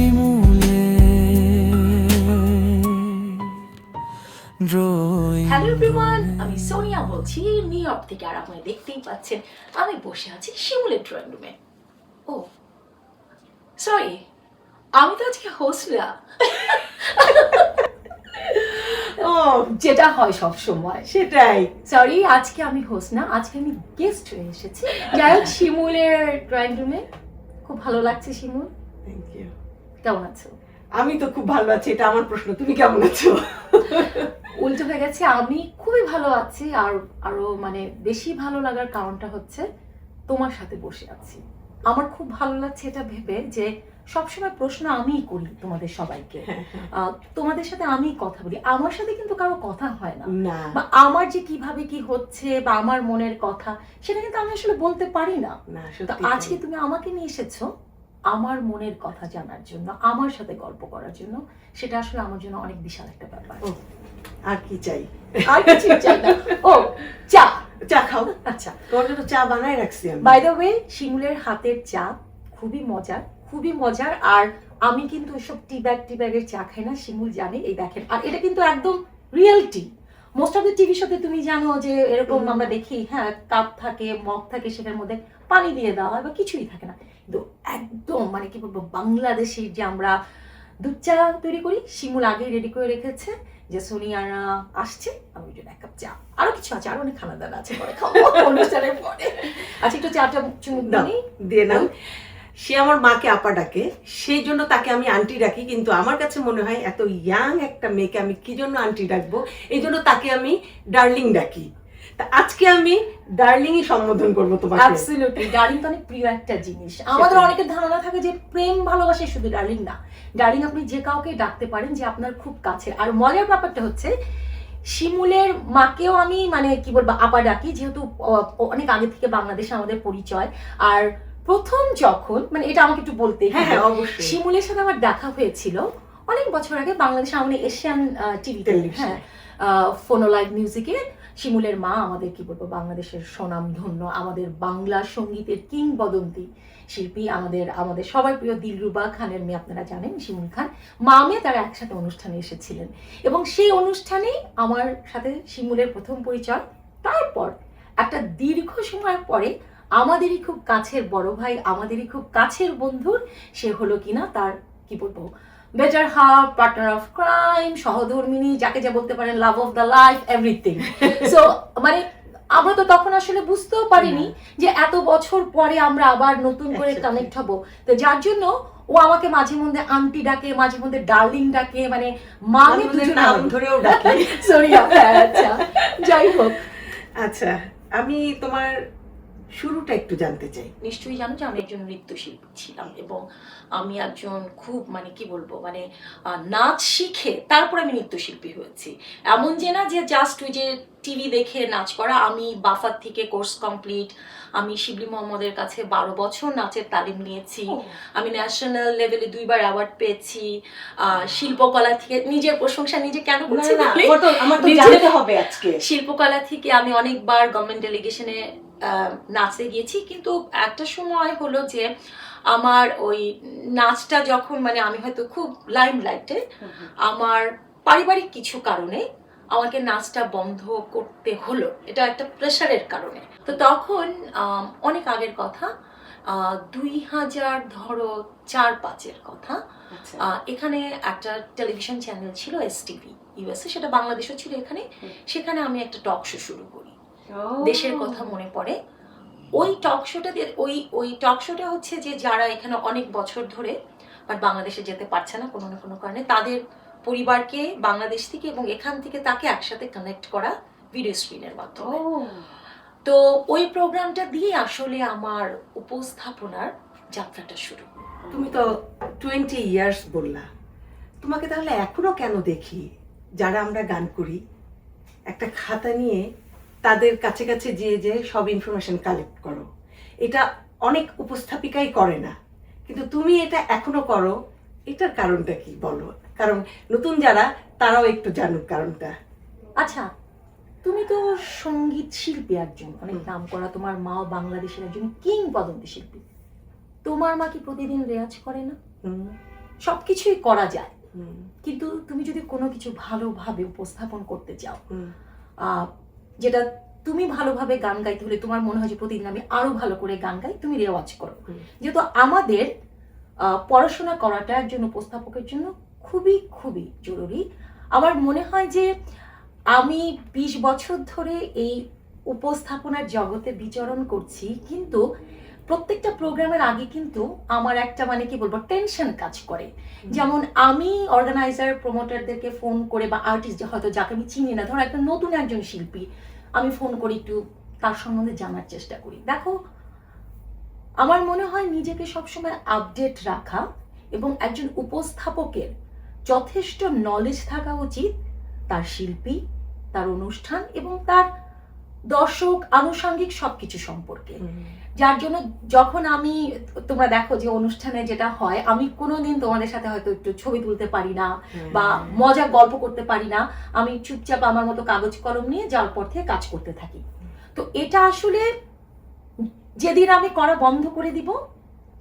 শিমুলে hello everyone, আমি সোনিয়া বলছি new York থেকে। আর আপনারা দেখতেই পাচ্ছেন আমি বসে আছি শিমুলের ড্রয়িং রুমে। ও সরি, আমি তো আজকে হোস্ট না। ও যেটা হয় সব সময় সেটাই। সরি, আজকে আমি হোস্ট না, আজকে আমি গেস্ট হয়ে এসেছি। যাই হোক, শিমুলের ড্রয়িং রুমে খুব ভালো লাগছে। শিমুল, থ্যাংক ইউ। কেমন আছো? আমি তো খুব ভালো আছি, এটা আমার প্রশ্ন। তুমি কেমন আছো? উল্টো হয়ে গেছে, আমি খুবই ভালো আছি। আর আরো মানে বেশি ভালো লাগার কারণটা হচ্ছে তোমার সাথে বসে আছি। আমার খুব ভালো লাগছে এটা ভেবে যে সবসময় প্রশ্ন আমিই করি তোমাদের সবাইকে। তোমাদের সাথে আমি কথা বলি, আমার সাথে কিন্তু কারো কথা হয় না। বা আমার যে কিভাবে কি হচ্ছে বা আমার মনের কথা সেটা কিন্তু আমি আসলে বলতে পারি না। তো আজকে তুমি আমাকে নিয়ে এসেছো আমার মনের কথা জানার জন্য, আমার সাথে গল্প করার জন্য। সেটা আসলে আমার জন্য অনেক বিশাল একটা ব্যাপার। আর কি চাই? আর কিছু চাই না। ও চা, চা খাও। আচ্ছা, তোমার জন্য চা বানাই রাখছি আমি। বাই দ্য ওয়ে, শিমুলের হাতের চা খুবই মজার, খুবই মজার। আর আমি কিন্তু ওইসব টি ব্যাগের চা খাই না, শিমুল জানে। এই দেখেন, আর এটা কিন্তু একদম real T. Most of the TV শোতে তুমি জানো যে এরকম আমরা দেখি, হ্যাঁ, কাপ থাকে, মগ থাকে, সেটার মধ্যে পানি দিয়ে দেওয়া হয় বা কিছুই থাকে না। কিন্তু একদম মানে কি বলবো, বাংলাদেশি যে আমরা দুধ চা তৈরি করি, শিমুল আগে রেডি করে রেখেছে যে সোনিয়ারা আসছে, আমি ওই জন্য এক কাপ চা, আরো কিছু আছে, আরো অনেক খানা দানা আছে, পরে খাবো অনুষ্ঠানের পরে। আচ্ছা, একটু চাটা চুমুক দিয়ে নাও। সে আমার মাকে আপা ডাকে, সেই জন্য তাকে আমি আন্টি ডাকি। কিন্তু আমার কাছে মনে হয় এত ইয়াং একটা মেয়েকে আমি কি জন্য আন্টি ডাকবো, এই জন্য তাকে আমি ডার্লিং ডাকি। তা আজকে আমি ডার্লিংই সম্বোধন করবো তোমাকে। অ্যাবসলিউটলি, ডার্লিং তো অনেক প্রিয় একটা জিনিস। আমাদের অনেকের ধারণা থাকে যে প্রেম ভালোবাসে শুধু ডার্লিং না, ডার্লিং আপনি যে কাউকে ডাকতে পারেন যে আপনার খুব কাছের। আর মজার ব্যাপারটা হচ্ছে শিমুলের মাকেও আমি মানে কি বলবো আপা ডাকি, যেহেতু অনেক আগে থেকে বাংলাদেশে আমাদের পরিচয়। আর প্রথম যখন মানে এটা আমাকে একটু বলতে, হ্যাঁ অবশ্যই, শিমুলের সাথে আমার দেখা হয়েছিল অনেক বছর আগে বাংলাদেশে, আমাদের এশিয়ান টিভিতে, হ্যাঁ, ফোনোলাইভ মিউজিকে। শিমুলের মা আমাদের কি বলবো বাংলাদেশের স্বনামধন্য, আমাদের বাংলা সঙ্গীতের কিংবদন্তি শিল্পী, আমাদের সবার প্রিয় দিলরুবা খানের মেয়ে, আপনারা জানেন শিমুল খান। মা মেয়ে তারা একসাথে অনুষ্ঠানে এসেছিলেন এবং সেই অনুষ্ঠানেই আমার সাথে শিমুলের প্রথম পরিচয়। তারপর একটা দীর্ঘ সময় পরে আমাদেরই খুব কাছের বড় ভাই, আমাদেরই খুব কাছের বন্ধুর সে হলো কিনা তার কি বলবো better half, partner of crime, সহধর্মিনী, যাকে যা বলতে পারেন, love of the life, everything. So মানে আমরা তো তখন আসলে বুঝতেও পারিনি যে এত বছর পরে আমরা আবার নতুন করে কানেক্ট হব। তো যার জন্য ও আমাকে মাঝে মধ্যে আন্টি ডাকে, মাঝে মধ্যে ডার্লিং ডাকে, মানে মাকে দুজন নাম ধরেও ডাকে। সরি, আচ্ছা, যাই হোক। আচ্ছা, আমি তোমার শুরুটা একটু জানতে চাই। নিশ্চয়ই জানো যে আমি একজন নৃত্যশিল্পী ছিলাম এবং আমি একজন খুব মানে কি বলবো মানে নাচ শিখে তারপর আমি নৃত্যশিল্পী হয়েছি। এমন যে না যে জাস্ট ওই যে টিভি দেখে নাচ করা। আমি বাফার থেকে কোর্স কমপ্লিট, আমি শিবলি মোহাম্মদের কাছে 12 বছর নাচের তালিম নিয়েছি। আমি ন্যাশনাল লেভেলে 2 বার অ্যাওয়ার্ড পেয়েছি। শিল্পকলা থেকে, নিজের প্রশংসা নিজে কেন করছি না, আমার তো জানতে হবে আজকে। শিল্পকলা থেকে আমি অনেকবার গভর্নমেন্ট ডেলিগেশনে নাচতে গিয়েছি। কিন্তু একটা সময় হলো যে আমার ওই নাচটা যখন মানে আমি হয়তো খুব লাইমলাইটে, আমার পারিবারিক কিছু কারণে আমাকে নাচটা বন্ধ করতে হলো। এটা একটা প্রেশারের কারণে। তো তখন অনেক আগের কথা, 2004-5 কথা। এখানে একটা টেলিভিশন চ্যানেল ছিল STV USA, সেটা বাংলাদেশও ছিল এখানে। সেখানে আমি একটা টক শো শুরু করি, দেশের কথা মনে পড়ে। ওই টক শোটা হচ্ছে যে যারা এখানে অনেক বছর ধরে বাট বাংলাদেশে যেতে পারছে না কোনো না কোনো কারণে, তাদের পরিবারকে বাংলাদেশ থেকে এবং এখান থেকে তাকে একসাথে কানেক্ট করা ভিডিও স্ক্রিনের মাধ্যমে। তো ওই প্রোগ্রামটা দিয়ে আসলে আমার উপস্থাপনার যাত্রাটা শুরু। তুমি তো 20 ইয়ার্স বললা, তোমাকে তাহলে এখনো কেন দেখি যারা আমরা গান করি একটা খাতা নিয়ে তাদের কাছে কাছে যে সব ইনফরমেশন কালেক্ট করো? এটা অনেক উপস্থাপিকাই করে না, কিন্তু তুমি এটা এখনো করো। এটার কারণটা কি বলো? কারণ নতুন যারা তারাও একটু জানুক কারণটা। আচ্ছা, তুমি তো সঙ্গীত শিল্পী একজন, অনেক নাম করা, তোমার মাও বাংলাদেশের একজন কিংবদন্তি শিল্পী। তোমার মা কি প্রতিদিন রেয়াজ করে না? সবকিছুই করা যায়, কিন্তু তুমি যদি কোনো কিছু ভালোভাবে উপস্থাপন করতে চাও, যেটা তুমি ভালোভাবে গান গাইতে হলে তোমার মনে হয় যে প্রতিদিন আমি আরো ভালো করে গান গাই, তুমি রেওয়াজ করো। যেহেতু আমাদের পড়াশোনা করাটা একজন উপস্থাপকের জন্য খুবই খুবই জরুরি। আমার মনে হয় যে আমি 20 বছর ধরে এই উপস্থাপনার জগতে বিচরণ করছি, কিন্তু প্রত্যেকটা প্রোগ্রামের আগে কিন্তু আমার একটা মানে কি বলবো টেনশন কাজ করে। যেমন আমি অর্গানাইজার প্রমোটারদেরকে ফোন করে বা আর্টিস্ট হয়তো যাকে আমি চিনি না, ধরো একটা নতুন একজন শিল্পী, আমি ফোন করি একটু তার সম্বন্ধে জানার চেষ্টা করি। দেখো, আমার মনে হয় নিজেকে সবসময় আপডেট রাখা এবং একজন উপস্থাপকের যথেষ্ট নলেজ থাকা উচিত তার শিল্পী, তার অনুষ্ঠান এবং তার দর্শক আনুষঙ্গিক সবকিছু সম্পর্কে। যার জন্য যখন আমি, তোমরা দেখো যে অনুষ্ঠানে যেটা হয়, আমি কোনোদিন তোমাদের সাথে হয়তো একটু ছবি তুলতে পারি না বা মজা গল্প করতে পারি না, আমি চুপচাপ আমার মতো কাগজ কলম নিয়ে যাওয়ার পর থেকে কাজ করতে থাকি। তো এটা আসলে যেদিন আমি করা বন্ধ করে দিব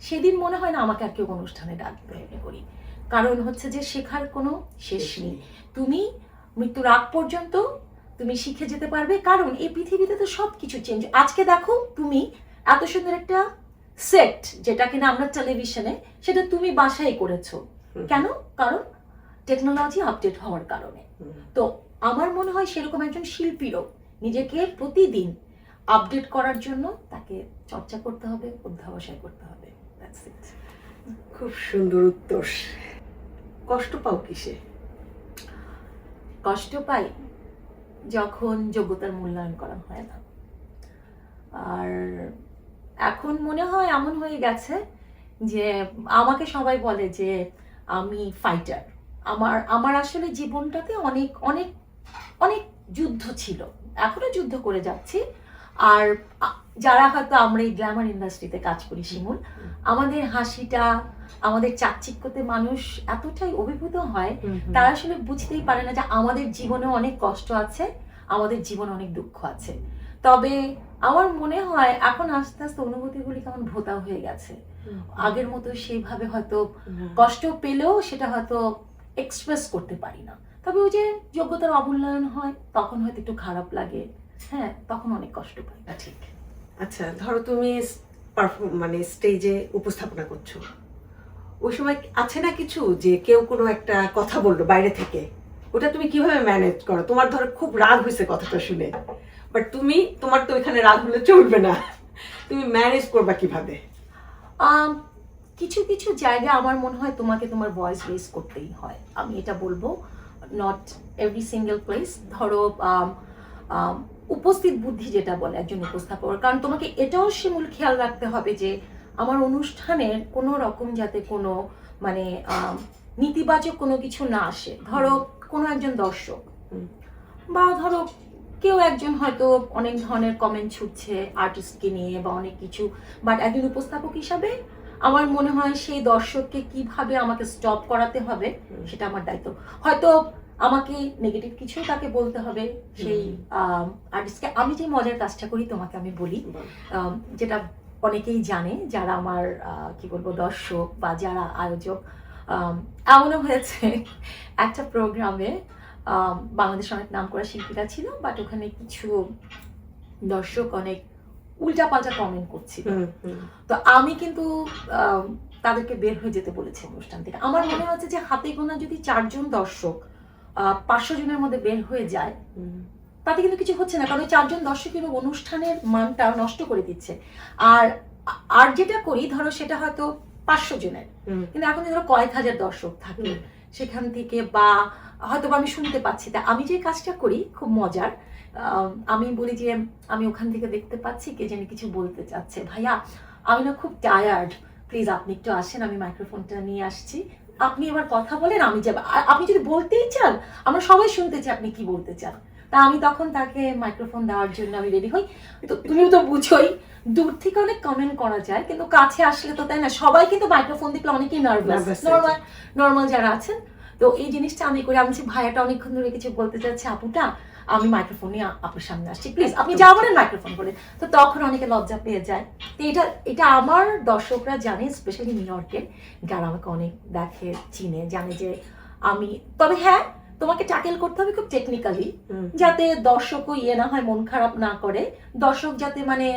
সেদিন মনে হয় না আমাকে আর কেউ অনুষ্ঠানে ডাকবে করি, কারণ হচ্ছে যে শেখার কোনো শেষ নেই। তুমি মৃত্যুর আগ পর্যন্ত তুমি শিখে যেতে পারবে, কারণ এই পৃথিবীতে তো সবকিছু চেঞ্জ। আজকে দেখো তুমি এত সুন্দর একটা সেট যেটা কিনা আমরা টেলিভিশনে, সেটা তুমি বাসায় করেছো কেন? কারণ টেকনোলজি আপডেট হওয়ার কারণে। তো আমার মনে হয় সেরকম একজন শিল্পীরও নিজেকে প্রতিদিন আপডেট করার জন্য তাকে চর্চা করতে হবে, অধ্যবসায় করতে হবে। That's it. খুব সুন্দর উত্তর। কষ্ট পাও কিসে? কষ্ট পাই যখন যোগ্যতার মূল্যায়ন করা হয় না। আর এখন মনে হয় এমন হয়ে গেছে যে আমাকে সবাই বলে যে আমি ফাইটার। আমার আসলে জীবনটাতে অনেক অনেক অনেক যুদ্ধ ছিল, এখনো যুদ্ধ করে যাচ্ছি। আর যারা হয়তো আমরা এই গ্ল্যামার ইন্ডাস্ট্রিতে কাজ করি শিমুল, আমাদের হাসিটা, আমাদের চাকচিক্যতে মানুষ এতটাই অভিভূত হয়, তারা আসলে বুঝতেই পারে না যে আমাদের জীবনে অনেক কষ্ট আছে, আমাদের জীবনে অনেক দুঃখ আছে। তবে আমার মনে হয় এখন আস্তে আস্তে অনুভূতিগুলি কেমন ভোতা হয়ে গেছে, আগের মতো সেইভাবে হয়তো কষ্ট পেলেও সেটা হয়তো এক্সপ্রেস করতে পারি না। তবে ওই যে যোগ্যতার অমূল্যায়ন হয় তখন হয়তো একটু খারাপ লাগে, হ্যাঁ, তখন অনেক কষ্ট পাই। ঠিক। আচ্ছা, ধরো তুমি মানে স্টেজে উপস্থাপনা করছো, ওই সময় আছে না কিছু যে কেউ কোনো একটা কথা বললো বাইরে থেকে, ওটা তুমি কিভাবে ম্যানেজ করো? তোমার ধরো খুব রাগ হয়েছে কথাটা শুনে, বাট তোমার তো ওইখানে রাগ হলে চলবে না, তুমি ম্যানেজ করবা কিভাবে? কিছু কিছু জায়গা আমার মনে হয় তোমাকে তোমার ভয়েস রেজ করতেই হয়, আমি এটা বলবো। Not every single place. ধরো উপস্থিত বুদ্ধি যেটা বলে একজন উপস্থাপক, কারণ তোমাকে এটাও শিমুল খেয়াল রাখতে হবে যে আমার অনুষ্ঠানের কোনো রকম যাতে কোনো মানে নেতিবাচক কোনো কিছু না আসে। ধরো কোনো একজন দর্শক বা ধরো কেউ একজন হয়তো অনেক ধরনের কমেন্ট ছুটছে আর্টিস্টকে নিয়ে বা অনেক কিছু, বাট একজন উপস্থাপক হিসাবে আমার মনে হয় সেই দর্শককে কিভাবে আমাকে স্টপ করাতে হবে সেটা আমার দায়িত্ব। হয়তো আমাকে নেগেটিভ কিছু তাকে বলতে হবে সেই আর্টিস্টকে। আমি যে মজার কাজটা করি তোমাকে আমি বলি, যেটা অনেকেই জানে যারা আমার কি বলবো দর্শক বা যারা আয়োজক। এমনও হয়েছে একটা প্রোগ্রামে বাংলাদেশে অনেক নাম করা শিল্পীরা ছিল, বাট ওখানে কিছু দর্শক অনেক উল্টাপাল্টা কমেন্ট করছিল। তো আমি কিন্তু তাদেরকে বের হয়ে যেতে বলেছি অনুষ্ঠান থেকে। আমার মনে হচ্ছে যে হাতে গোনা যদি 4 জন দর্শক 500 জনের মধ্যে বের হয়ে যায় তাতে কিন্তু কিছু হচ্ছে না, কারণ 4 জন দর্শক কিন্তু অনুষ্ঠানের মানটা নষ্ট করে দিচ্ছে। আর যেটা করি ধরো সেটা হয়তো 500 জনের, কিন্তু এখন ধরো কয়েক হাজার দর্শক থাকে সেখান থেকে, বা হয়তো আমি শুনতে পাচ্ছি, তা আমি যে কাজটা করি খুব মজার, আমি বলি যে আমি ওখান থেকে দেখতে পাচ্ছি কে জানি কিছু বলতে চাচ্ছে, ভাইয়া আমি না খুব টায়ার্ড, প্লিজ আপনি একটু আসেন, আমি মাইক্রোফোনটা নিয়ে আসছি, আপনি এবার কথা বলেন, আমি যাব। আপনি যদি বলতেই চান আমরা সবাই শুনতে চাই আপনি কি বলতে চান। তা আমি তখন তাকে মাইক্রোফোন দেওয়ার জন্য আমি রেডি হই। তো তুমিও তো বুঝোই দূর থেকে অনেক কমেন্ট করা যায়, কিন্তু কাছে আসলে তো তাই না, সবাই কিন্তু মাইক্রোফোন দেখলে অনেকেই নার্ভাস, নর্মাল যারা আছেন। তো এই জিনিসটা আমি করি, আমি ভাইয়াটা অনেকক্ষণ ধরে কিছু বলতে চাচ্ছে, আপুটা আমি মাইক্রোফোন নিয়ে আপনার সামনে আসছি, প্লিজ আপনি যা বলেন মাইক্রোফোন বলে। তো তখন অনেকে লজ্জা পেয়ে যায়। তো এটা আমার দর্শকরা জানে, স্পেশালি নিউ ইয়র্কের, যারা আমাকে অনেক দেখে চিনে, জানে যে আমি, তবে হ্যাঁ তোমাকে ট্যাকেল করতে হবে খুব টেকনিক্যালি, যাতে দর্শকও না হয়, মন খারাপ না করে। দর্শক যাতে মানে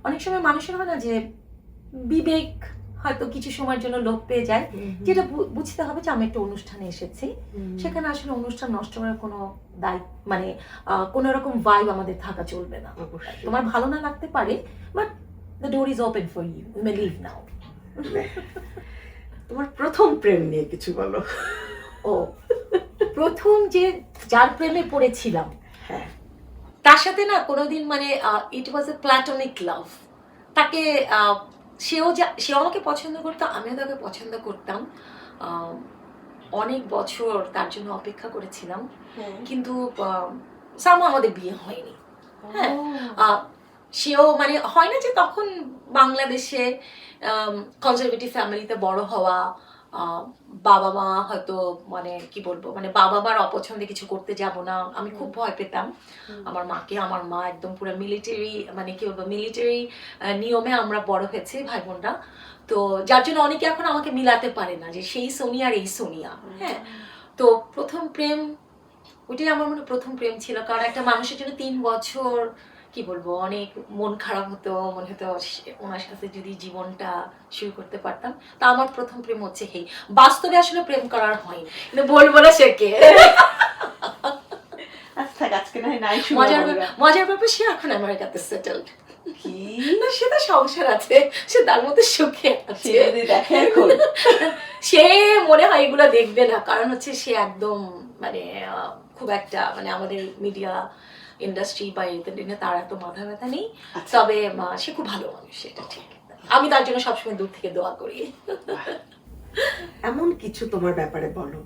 অনেক সময় মানুষের হয় না যে বিবেক হয়তো কিছু সময়ের জন্য লোপ পেয়ে যায়, যেটা বুঝতে হবে যে আমি একটা অনুষ্ঠানে এসেছি, সেখানে আসলে অনুষ্ঠান নষ্ট করার কোনো দায়িত্ব মানে কোনো রকম ভাইব আমাদের থাকা চলবে না। তোমার ভালো না লাগতে পারে, but the door is open for you, you may leave now. তোমার প্রথম প্রেম নিয়ে কিছু বলো। ও, প্রথম যে যার প্রেমে পড়েছিলাম, হ্যাঁ, তার সাথে না কোনোদিন মানে ইট ওয়াজ এ প্ল্যাটনিক লাভ। তাকে সেও আমাকে পছন্দ করতো, আমিও তাকে পছন্দ করতাম। অনেক বছর তার জন্য অপেক্ষা করেছিলাম, কিন্তু সামহাও আমাদের বিয়ে হয়নি। হ্যাঁ, সেও মানে হয় না যে তখন বাংলাদেশে কনজারভেটিভ ফ্যামিলিতে বড় হওয়া, বাবা মা হয়তো মানে কি বলবো, মানে বাবা মার অপছন্দে কিছু করতে যাব না, আমি খুব ভয় পেতাম আমার মাকে। আমার মা একদম পুরো মিলিটারি, মানে কি বলবো, মিলিটারি নিয়মে আমরা বড় হয়েছি ভাই বোনরা। তো যার জন্য অনেকে এখন আমাকে মিলাতে পারে না যে সেই সোনিয়া আর এই সোনিয়া। হ্যাঁ, তো প্রথম প্রেম ওইটাই আমার মনে প্রথম প্রেম ছিল। কারণ একটা মানুষের জন্য 3 বছর কি বলবো, অনেক মন খারাপ হতো, মনে হতো ওনার সাথে যদি জীবনটা শুরু করতে পারতাম। তা আমার প্রথম প্রেম হচ্ছে এই। বাস্তবে আসলে প্রেম করার হয়নি, কিন্তু বলবো না সে কে। মজার ব্যাপার, সে এখন আমেরিকাতে সেটেলড। সে তো সংসার আছে, সে তার মধ্যে সুখে আছে। সে মনে হয় এগুলো দেখবে না, কারণ হচ্ছে সে একদম মানে খুব একটা মানে আমাদের মিডিয়া ইন্ডাস্ট্রি বা এতে তার এত মাথা ব্যথা নেই। তবে সে খুব ভালো মানুষ, সেটা ঠিক। আমি তার জন্য সবসময় দূর থেকে দোয়া করি। এমন কিছু তোমার ব্যাপারে বলো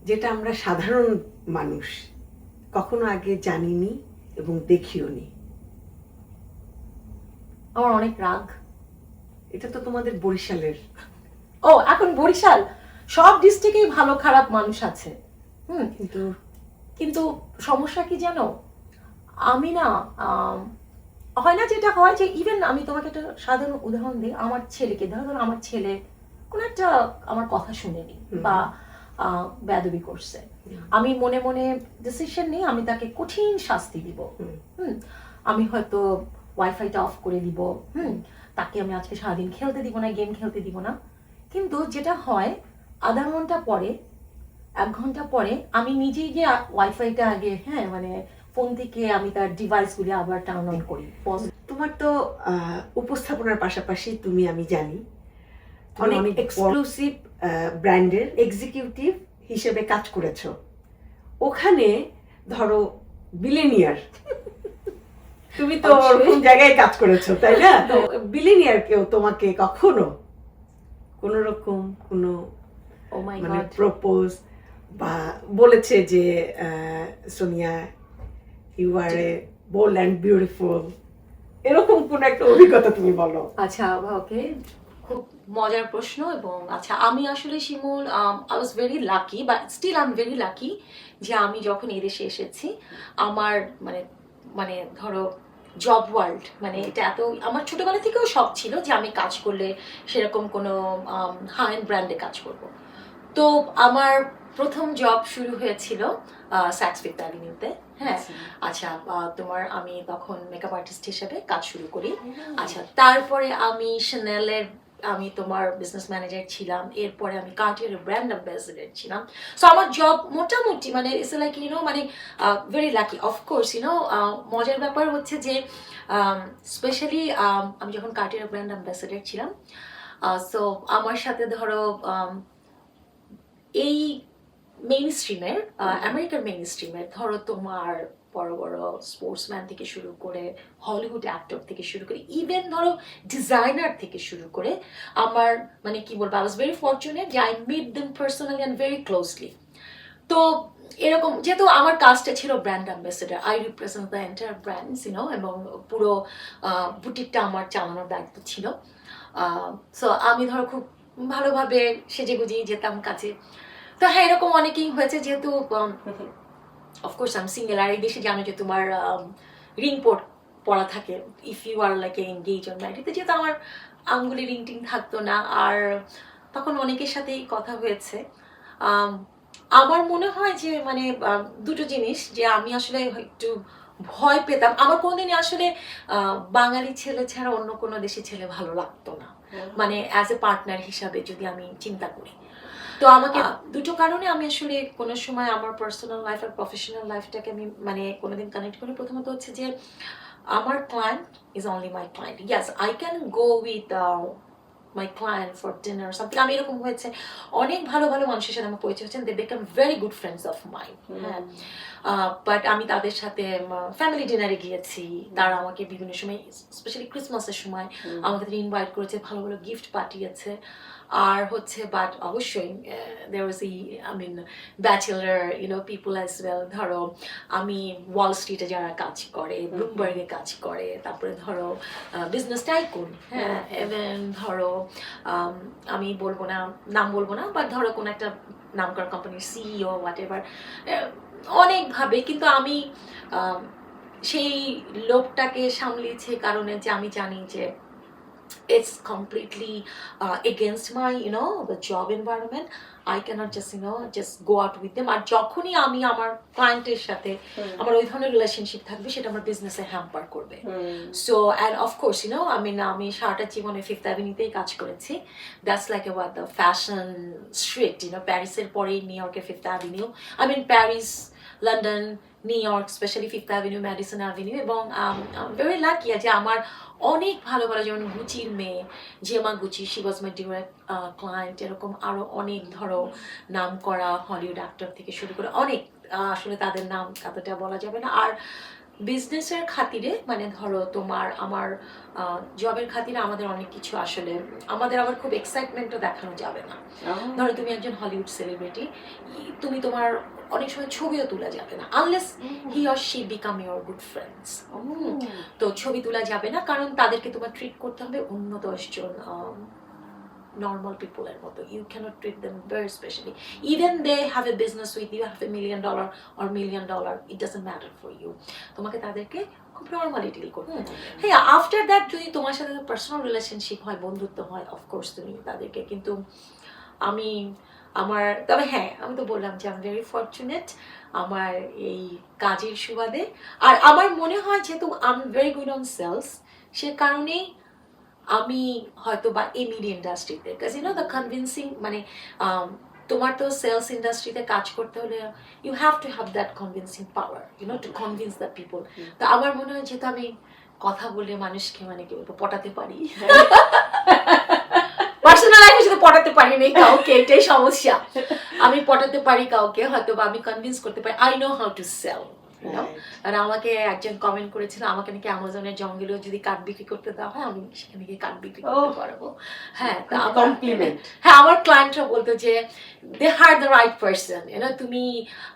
যেটা আমরা সাধারণ মানুষ কখনো আগে জানিনি এবং দেখিওনি। আমার অনেক রাগ। এটা তো তোমাদের বরিশালের। ও, এখন বরিশাল, সব ডিস্ট্রিক্টেই ভালো খারাপ মানুষ আছে। কিন্তু সমস্যা কি জানো, আমি না হয় না যেটা হয় যে ইভেন আমি তোমাকে একটা সাধারণ উদাহরণ দিই, আমার ছেলেকে ধরো, আমার ছেলে কোন একটা আমার কথা শুনেনি বা বেয়াদবি করছে, আমি মনে মনে ডিসিশন নিই আমি তাকে কঠিন শাস্তি দিব। আমি হয়তো ওয়াইফাইটা অফ করে দিব, তাকে আমি আজকে সারাদিন খেলতে দিব না, গেম খেলতে দিব না। কিন্তু যেটা হয়, আধা ঘন্টা পরে, 1 ঘন্টা পরে আমি নিজেই গিয়ে ওয়াইফাইটা আগে মানে ফোন থেকে আমি তার ডিভাইসগুলি আবার টার্ন অন করি। তোমার তো উপস্থাপনার পাশাপাশি তুমি, আমি জানি, অনেক এক্সক্লুসিভ ব্র্যান্ডের এক্সিকিউটিভ হিসেবে কাজ করেছো। ওখানে ধরো বিলিনিয়ার, তুমি তো কোন জায়গায় কাজ করেছো, তাই না? তো বিলিনিয়ার কেউ তোমাকে কখনো কোন রকম কোনো মানে প্রপোজ বা বলেছে যে Sonia you are a bold and beautiful, এরকম কোন একটা অভিজ্ঞতা তুমি বলো। আচ্ছা, ওকে, খুব মজার প্রশ্ন। এবং আচ্ছা, আমি আসলে Shimul I was very lucky, but still I am very lucky যে আমি যখন এদেশে এসেছি, আমার মানে মানে ধরো জব ওয়ার্ল্ড, মানে এটা এত আমার ছোটবেলা থেকেও শখ ছিল যে আমি কাজ করলে সেরকম কোনো হাই এন্ড ব্র্যান্ডে কাজ করব। তো আমার প্রথম জব শুরু হয়েছিল স্যাক্স ফিফথ অ্যাভিনিউতে। হ্যাঁ, আচ্ছা, তোমার আমি তখন মেকআপ আর্টিস্ট হিসেবে কাজ শুরু করি। আচ্ছা, তারপরে আমি শ্যানেলের আমি তোমার বিজনেস ম্যানেজার ছিলাম। এরপরে আমি কার্টিয়ারের ব্র্যান্ড অ্যাম্বাসেডর ছিলাম। সো আমার জব মোটামুটি মানে ইটস লাইক মানে ভেরি লাকি। অফকোর্স মজার ব্যাপার হচ্ছে যে স্পেশালি আমি যখন কার্টিয়ারের ব্র্যান্ড অ্যাম্বাসেডর ছিলাম, সো আমার সাথে ধরো এই মেইন স্ট্রিমের আমেরিকার মেইন স্ট্রিমের ধরো তোমার বড় বড় স্পোর্টসম্যান থেকে শুরু করে, হলিউড অ্যাক্টর থেকে শুরু করে, ইভেন ধরো ডিজাইনার থেকে শুরু করে, আমার মানে কি বলবো, আই ওয়াজ ভেরি ফরচুনেট যে I meet them personally and very closely. তো এরকম যেহেতু আমার কাজটা ছিল brand ambassador, I represent the entire brands এবং পুরো বুটিকটা আমার চালানোর দায়িত্ব ছিল। সো আমি ধরো খুব ভালোভাবে সেজে গুজিয়ে যেতাম কাছে। তো হ্যাঁ, এরকম অনেকেই হয়েছে, যেহেতু অফকোর্স আমি সিঙ্গেল, আর এই দেশে জানো যে তোমার রিং পড়া থাকে if you are like engage or married. যেহেতু আমার আঙ্গুলে রিং টিং থাকতো না, আর তখন অনেকের সাথেই কথা হয়েছে। আমার মনে হয় যে মানে দুটো জিনিস, যে আমি আসলে একটু ভয় পেতাম, আমার কোনোদিনই আসলে বাঙালি ছেলে ছাড়া অন্য কোনো দেশি ছেলে ভালো লাগতো না, মানে অ্যাজ এ পার্টনার হিসাবে যদি আমি চিন্তা করি। তো আমাকে দুটো কারণে আমি আসলে কোনো সময় আমার পার্সোনাল লাইফ আর প্রফেশনাল লাইফটাকে আমি মানে কোনোদিন কানেক্ট করি। প্রথমত হচ্ছে যে আমার client is only my client. Yes, I can go with my client for dinner something. আমি এরকম হয়েছে অনেক ভালো ভালো মানুষের সাথে আমার পরিচয় হচ্ছেন, they become very good friends of mind. হ্যাঁ, বাট আমি তাদের সাথে ফ্যামিলি ডিনারে গিয়েছি, তারা আমাকে বিভিন্ন সময় স্পেশালি ক্রিসমাসের সময় আমাকে ইনভাইট করেছে, ভালো ভালো গিফট পাঠিয়েছে। আর হচ্ছে বাট অবশ্যই there was I mean bachelor people as well। ধরো আমি ওয়াল স্ট্রিটে যারা কাজ করে, ব্লুমবার্গে কাজ করে, তারপরে ধরো বিজনেস টাইকুন, হ্যাঁ, এবং ধরো আমি বলবো না, নাম বলবো না, বাট ধরো কোনো একটা নামকরা কোম্পানির সিইও হোয়াট এভার, অনেকভাবে। কিন্তু আমি সেই লোকটাকে সামলিয়েছি কারণে যে আমি জানি যে it's completely against my the job environment. I cannot just go out with them. আর যখনই আমি আমার ক্লায়েন্টের সাথে আমার ওই ধরনের রিলেশনশিপ থাকবে, সেটা আমার বিজনেসে হ্যাম্পার করবে। সো অ্যান্ড অফকোর্স আমি সারাটা জীবনে ফিফথ অ্যাভিনিউতেই কাজ করেছি। That's like watt the fashion street, প্যারিসের পরেই নিউ ইয়র্কের fifth avenue. Paris, London, new York, specially fifth avenue, Madison avenue. এবং ভেরি লাকি যে আমার অনেক ভালো ভালো, যেমন গুচির মেয়ে Gemma Gucci, she was my direct client. এরকম আরো অনেক ধরো নাম করা হলিউড অ্যাক্টর থেকে শুরু করে অনেক, আসলে তাদের নাম এতটা বলা যাবে না। আর বিজনেসের খাতিরে মানে ধরো তোমার আমার জবের খাতিরে আমাদের অনেক কিছু আসলে আমাদের আবার খুব এক্সাইটমেন্টও দেখানো যাবে না। ধরো তুমি একজন হলিউড সেলিব্রিটি, তুমি তোমার অনেক সময় ছবিও তোলা যাবে না unless he or she become your good friends. তো ছবি তোলা যাবে না, কারণ তাদেরকে তোমার ট্রিট করতে হবে অন্য 10 জন normal people এর মতো। You cannot treat them very specially. Even they have a business with you, have $1 million or $1 million, it doesn't matter for you. তোমাকে তাদেরকে খুব নর্মালি ডিল করতে হবে। হ্যাঁ, আফটার দ্যাট যদি তোমার সাথে পার্সোনাল রিলেশনশিপ হয়, বন্ধুত্ব হয়, অফকোর্স তুমি তাদেরকে, কিন্তু তবে হ্যাঁ, আমি তো বললাম যে আমি ভেরি ফরচুনেট আমার এই কাজের সুবাদে। আর আমার মনে হয় যেহেতু আমি ভেরি গুড অন সেলস, সে কারণেই আমি হয়তো বা এই মিডিয়া ইন্ডাস্ট্রিতে, বিকজ দ্য কনভিন্সিং মানে তোমার তো সেলস ইন্ডাস্ট্রিতে কাজ করতে হলে you have to have that convincing power to convince the people. তো আমার মনে হয় যেহেতু আমি কথা বলে মানুষকে মানে কি বলবো পটাতে পারি, পার্সোনাল লাইফে শুধু পটাতে পারি না কাউকে, এটাই সমস্যা। আমি পটাতে পারি কাউকে, হয়তো বা আমি কনভিন্স করতে পারি, I know how to sell. আর আমাকে একজন কমেন্ট করেছিল আমাকে নাকি অ্যামাজনের জঙ্গলেও যদি কাঠ বিক্রি করতে দেওয়া হয় আমি সেখানে গিয়ে কাঠ বিক্রি করতে পারবো। হ্যাঁ, আমার ক্লায়েন্টরা বলতো যে দে হার দ্য রাইট পার্সন, তুমি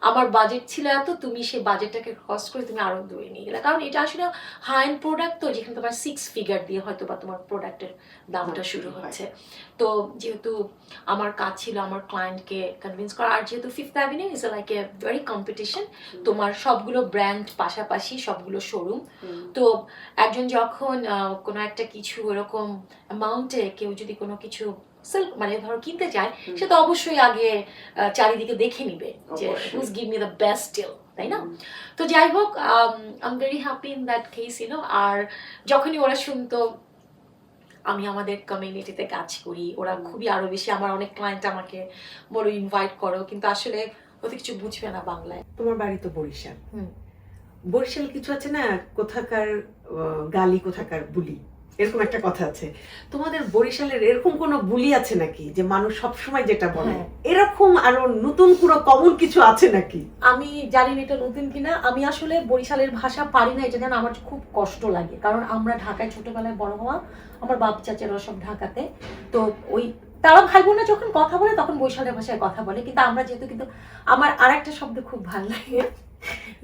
আমার বাজেট ছিল এত, তুমি সেই বাজেটটাকে ক্রস করে তুমি আরো দূরে নিয়ে গেলে। কারণ এটা আসলে হাই এন্ড প্রোডাক্ট, তো যেখানে তোমার 6 ফিগার দিয়ে হয়তো বা তোমার প্রোডাক্টের দামটা শুরু হচ্ছে। তো যেহেতু আমার কাজ ছিল আমার ক্লায়েন্টকে কনভিন্স করা, আর যেহেতু fifth avenue is like a very competition, তোমার সবগুলো ব্র্যান্ড পাশাপাশি, সবগুলো শোরুম। তো একজন যখন কোনো একটা কিছু এরকম অ্যামাউন্টে কেউ যদি কোনো কিছু মানে ধরো কিনতে চায়, সে তো অবশ্যই আগে চারিদিকে দেখে নিবে যে who's give me the best deal, তাই না? তো যাই হোক, I am very happy in that case. আর যখনই ওরা শুনতো আমি আমাদের কমিউনিটিতে কাজ করি, ওরা খুবই আরো বেশি, আমার অনেক ক্লায়েন্ট আমাকে বলো ইনভাইট করো, কিন্তু আসলে ওতে কিছু বুঝবে না বাংলায়। তোমার বাড়ি তো বরিশাল, বরিশাল কিছু আছে না, কোথাকার গালি কোথাকার বুলি, এরকম একটা কথা আছে। তোমাদের বরিশালের এরকম কোনো বুলি আছে নাকি যে মানুষ সবসময় যেটা বলে, এরকম আরো নতুন কোনো কমন কিছু আছে নাকি? আমি জানি না এটা নতুন কিনা। আমি আসলে বরিশালের ভাষা পারি না, এটা যেন আমার খুব কষ্ট লাগে, কারণ আমরা ঢাকায় ছোটবেলায় বড় হওয়া, আমার বাপ চাচারা সব ঢাকাতে। তো ওই তারা ভাই বোনরা যখন কথা বলে তখন বরিশালের ভাষায় কথা বলে, কিন্তু আমরা যেহেতু, কিন্তু আমার আরেকটা শব্দ খুব ভালো লাগে,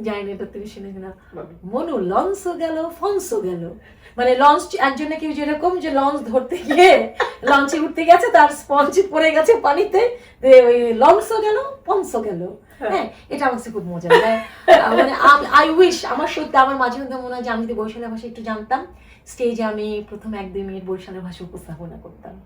জানি না এটা তুমি শুনে কিনা। বলো। মনু লঞ্চও গেল ফন্সও গেল, মানে লঞ্চ একজনে কেউ যেরকম যে লঞ্চ ধরতে গিয়ে লঞ্চে উঠতে গেছে, তার স্পঞ্জ পড়ে গেছে পানিতে, ওই লঞ্চও গেল পন্সও গেল। হ্যাঁ, এটা আমার কাছে খুব মজা লাগে। মানে আই উইশ, আমার সত্যি আমার মাঝে মধ্যে মনে হয় যে আমি যদি বরিশালের ভাষা একটু জানতাম, স্টেজে আমি প্রথম 1-2 মিনিট বরিশালের ভাষা উপস্থাপনা করতাম।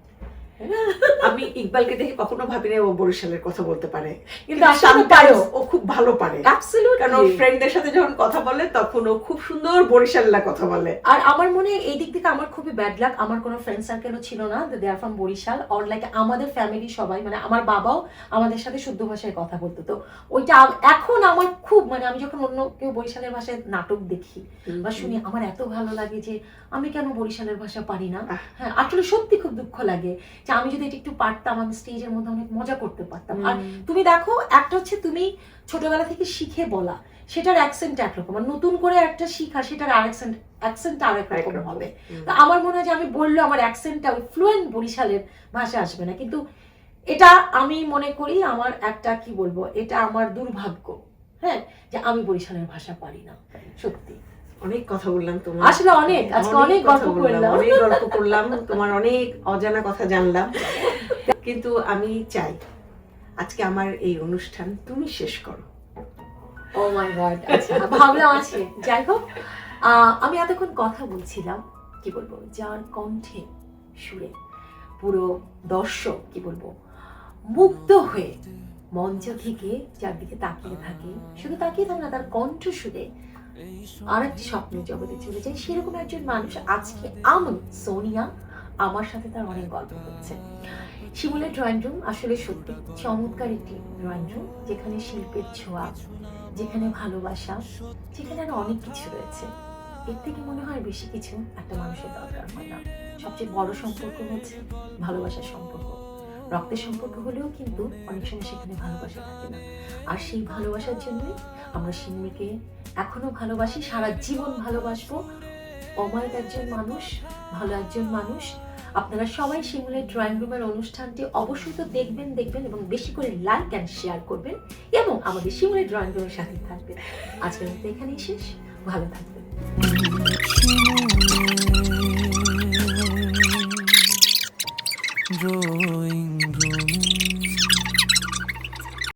আমি ইকবালকে দেখে কখনো ভাবিনি ও বরিশালের কথা বলতে পারে, কিন্তু আসলে পারো। ও খুব ভালো পারে। Absolutely. কারণ ওর ফ্রেন্ডদের সাথে যখন কথা বলে তখন ও খুব সুন্দর বরিশাল্লা কথা বলে। আর আমার মনে হয় এই দিক থেকে আমার খুবই ব্যাড লাক, আমার কোনো ফ্রেন্ড সার্কেলও ছিল না they are from Barisal, or like আমাদের ফ্যামিলি সবাই, মানে আমার বাবাও আমাদের সাথে শুদ্ধ ভাষায় কথা বলতো। তো ওইটা এখন আমার খুব, মানে আমি যখন অন্য কেউ বরিশালের ভাষায় নাটক দেখি বা শুনি, আমার এত ভালো লাগে যে আমি কেন বরিশালের ভাষা পারি না। হ্যাঁ, আসলে সত্যি খুব দুঃখ লাগে যে আমি যদি এটা একটু পারতাম, আমি স্টেজের মধ্যে অনেক মজা করতে পারতাম। আর তুমি দেখো, একটা হচ্ছে তুমি ছোটবেলা থেকে শিখে বলা, সেটার অ্যাকসেন্ট একরকম, আর নতুন করে একটা শিখা, সেটার অ্যাকসেন্ট আরেক রকম হবে। তো আমার মনে হয় যে আমি বললে আমার অ্যাকসেন্টটা ওই ফ্লুয়েন্ট বরিশালের ভাষা আসবে না, কিন্তু এটা আমি মনে করি আমার একটা কি বলবো, এটা আমার দুর্ভাগ্য, হ্যাঁ, যে আমি বরিশালের ভাষা পারি না। সত্যি অনেক কথা বললাম তোমার, আসলে অনেক, আজকে অনেক গল্প করলাম, অনেক গল্প করলাম, তোমার অনেক অজানা কথা জানলাম। কিন্তু আমি চাই আজকে আমার এই অনুষ্ঠান তুমি শেষ করো। ও মাই গড, আচ্ছা ভাবলাম আছে। যাই হোক, আমি এতক্ষণ কথা বলছিলাম কি বলবো, যার কণ্ঠে সুরে পুরো দর্শক কি বলবো মুগ্ধ হয়ে মঞ্চ থেকে যার দিকে তাকিয়ে থাকে, শুধু তাকিয়ে থাকে না, তার কণ্ঠ সুরে আর একটি স্বপ্নের জগতে চলে যায়, সেরকম একজন মানুষ আজকে আমি সোনিয়া, আমার সাথে তার অনেক গল্প হচ্ছে। শিমুলের ড্রয়িং রুম আসলে সত্যি চমৎকার একটি ড্রয়িং রুম, যেখানে শিল্পের ছোঁয়া, যেখানে ভালোবাসা, যেখানে আরো অনেক কিছু রয়েছে। এর থেকে মনে হয় বেশি কিছু একটা মানুষের দরকার হয় না। সবচেয়ে বড় সম্পর্ক হচ্ছে ভালোবাসার সম্পর্ক। রক্তের সম্পর্ক হলেও কিন্তু অনেক সময় সেখানে ভালোবাসা থাকে না। আর সেই ভালোবাসার জন্যই আমরা শিমুলকে এখনো ভালোবাসি, সারা জীবন ভালোবাসবো। অমায়িক একজন মানুষ, ভালো একজন মানুষ। আপনারা সবাই শিমুলের ড্রয়িং রুমের অনুষ্ঠানটি অবশ্যই তো দেখবেন এবং বেশি করে লাইক অ্যান্ড শেয়ার করবেন এবং আমাদের শিমুলের ড্রয়িং রুমের সাথে থাকবেন। আজকের মতো এখানেই শেষ, ভালো থাকবেন। Drawing room